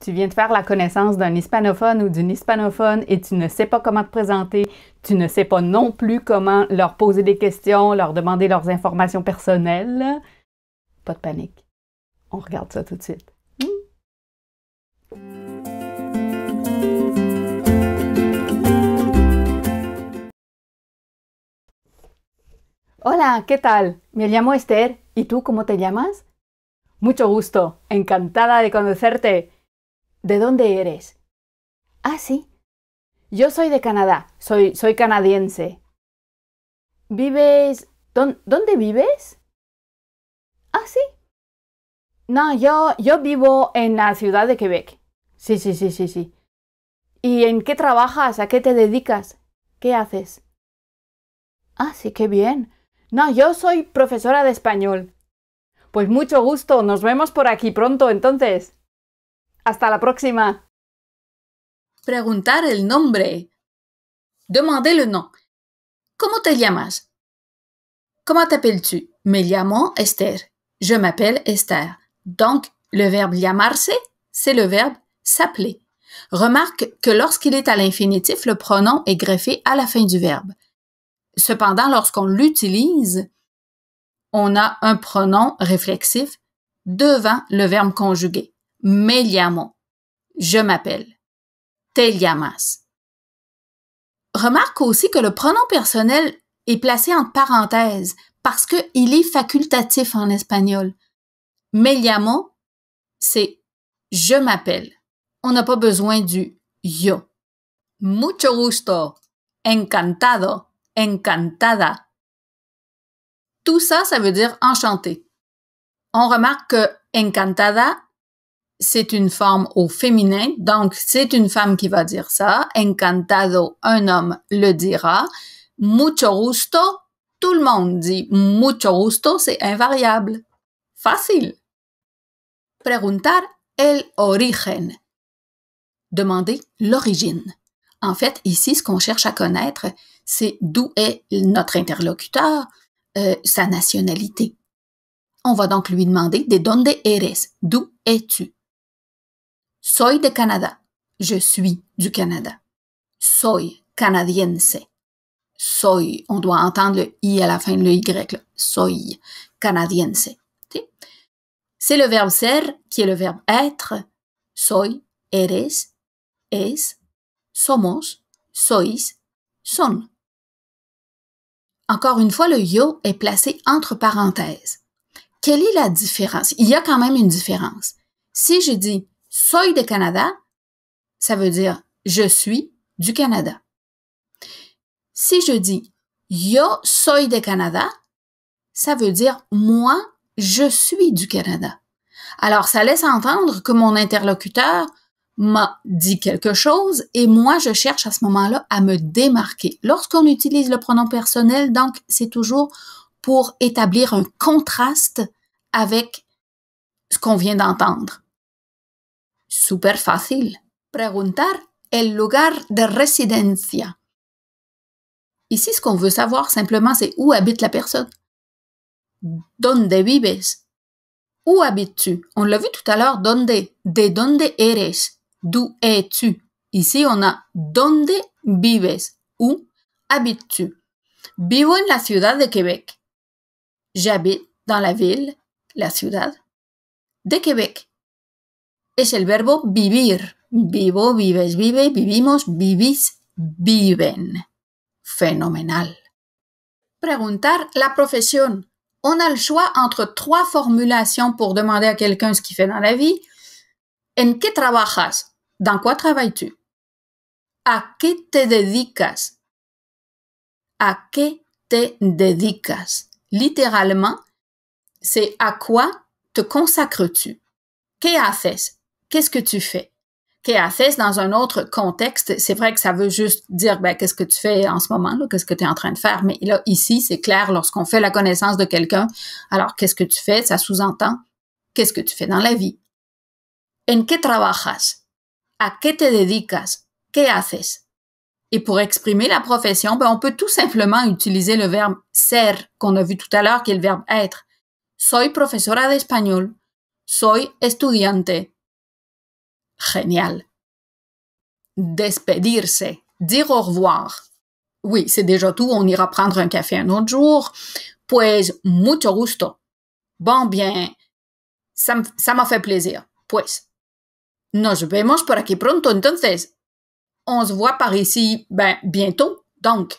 Tu viens de faire la connaissance d'un hispanophone ou d'une hispanophone et tu ne sais pas comment te présenter, tu ne sais pas non plus comment leur poser des questions, leur demander leurs informations personnelles. Pas de panique. On regarde ça tout de suite. Hola, ¿qué tal? Me llamo Esther. ¿Y tú cómo te llamas? Mucho gusto. Encantada de conocerte. ¿De dónde eres? Ah, sí. Yo soy de Canadá. Soy canadiense. ¿Vives... ¿Dónde vives? Ah, sí. No, yo vivo en la ciudad de Quebec. Sí. ¿Y en qué trabajas? ¿A qué te dedicas? ¿Qué haces? Ah, sí, qué bien. No, yo soy profesora de español. Pues mucho gusto. Nos vemos por aquí pronto, entonces. Hasta la próxima. Preguntar el nombre. Demander le nom. ¿Cómo te llamas? Comment t'appelles-tu? Me llamo Esther. Je m'appelle Esther. Donc, le verbe llamarse, c'est le verbe s'appeler. Remarque que lorsqu'il est à l'infinitif, le pronom est greffé à la fin du verbe. Cependant, lorsqu'on l'utilise, on a un pronom réflexif devant le verbe conjugué. Me llamo. Je m'appelle. Te llamas. Remarque aussi que le pronom personnel est placé entre parenthèses parce qu'il est facultatif en espagnol. Me llamo, c'est je m'appelle. On n'a pas besoin du yo. Mucho gusto. Encantado. Encantada. Tout ça, ça veut dire enchanté. On remarque que encantada, c'est une forme au féminin, donc c'est une femme qui va dire ça. Encantado, un homme le dira. Mucho gusto, tout le monde dit mucho gusto, c'est invariable. Facile. Preguntar el origen. Demander l'origine. En fait, ici, ce qu'on cherche à connaître, c'est d'où est notre interlocuteur, sa nationalité. On va donc lui demander de donde eres, d'où es-tu? Soy de Canada. Je suis du Canada. Soy canadiense. Soy, on doit entendre le i à la fin de le y. Là. Soy canadiense. C'est le verbe ser qui est le verbe être. Soy, eres, es, somos, sois, son. Encore une fois, le yo est placé entre parenthèses. Quelle est la différence? Il y a quand même une différence. Si je dis soy de Canada, ça veut dire je suis du Canada. Si je dis yo soy de Canada, ça veut dire moi, je suis du Canada. Alors, ça laisse entendre que mon interlocuteur m'a dit quelque chose et moi, je cherche à ce moment-là à me démarquer. Lorsqu'on utilise le pronom personnel, donc, c'est toujours pour établir un contraste avec ce qu'on vient d'entendre. Super fácil. Preguntar el lugar de residencia. Ici, ce qu'on veut savoir simplement, c'est où habite la personne. Donde vives? Où habites-tu? On l'a vu tout à l'heure, donde. De donde eres? D'où es-tu? Ici, on a donde vives? Où habites-tu? Vivo en la ciudad de Québec. J'habite dans la ville, la ciudad, de Québec. Es el verbo vivir. Vivo, vives, vive, vivimos, vivís, viven. Fenomenal. Preguntar la profesión. On a le choix entre 3 formulations pour demander à quelqu'un ce qu'il fait dans la vie. ¿En qué trabajas? Dans quoi travailles-tu? ¿A qué te dedicas? ¿A qué te dedicas? Littéralement, c'est à quoi te consacres-tu? ¿Qué haces? Qu'est-ce que tu fais? ¿Qué haces dans un autre contexte? C'est vrai que ça veut juste dire qu'est-ce que tu fais en ce moment, là, qu'est-ce que tu es en train de faire. Mais là, ici, c'est clair, lorsqu'on fait la connaissance de quelqu'un, alors qu'est-ce que tu fais? Ça sous-entend qu'est-ce que tu fais dans la vie. ¿En qué trabajas? ¿A qué te dedicas? ¿Qué haces? Et pour exprimer la profession, on peut tout simplement utiliser le verbe ser qu'on a vu tout à l'heure, qui est le verbe être. Soy profesora de español. Soy estudiante. Génial. Despedirse, dire au revoir. Oui, c'est déjà tout, on ira prendre un café un autre jour. Pues, mucho gusto. Bon, bien, ça m'a fait plaisir. Pues, nos vemos por aquí pronto, entonces. On se voit par ici, bientôt, donc.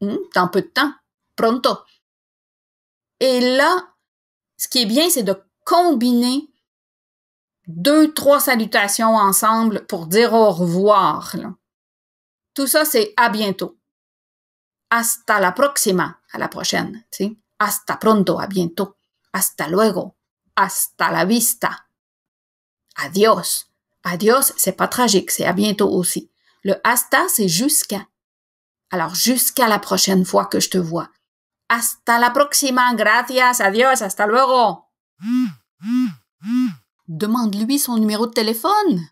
Dans peu de temps. Pronto. Et là, ce qui est bien, c'est de combiner 2-3 salutations ensemble pour dire au revoir. Là. Tout ça, c'est à bientôt. Hasta la próxima, à la prochaine. ¿Sí? Hasta pronto, à bientôt. Hasta luego. Hasta la vista. Adios. Adios, c'est pas tragique, c'est à bientôt aussi. Le hasta, c'est jusqu'à. Alors, jusqu'à la prochaine fois que je te vois. Hasta la próxima, gracias, adios, hasta luego. Demande-lui son numéro de téléphone.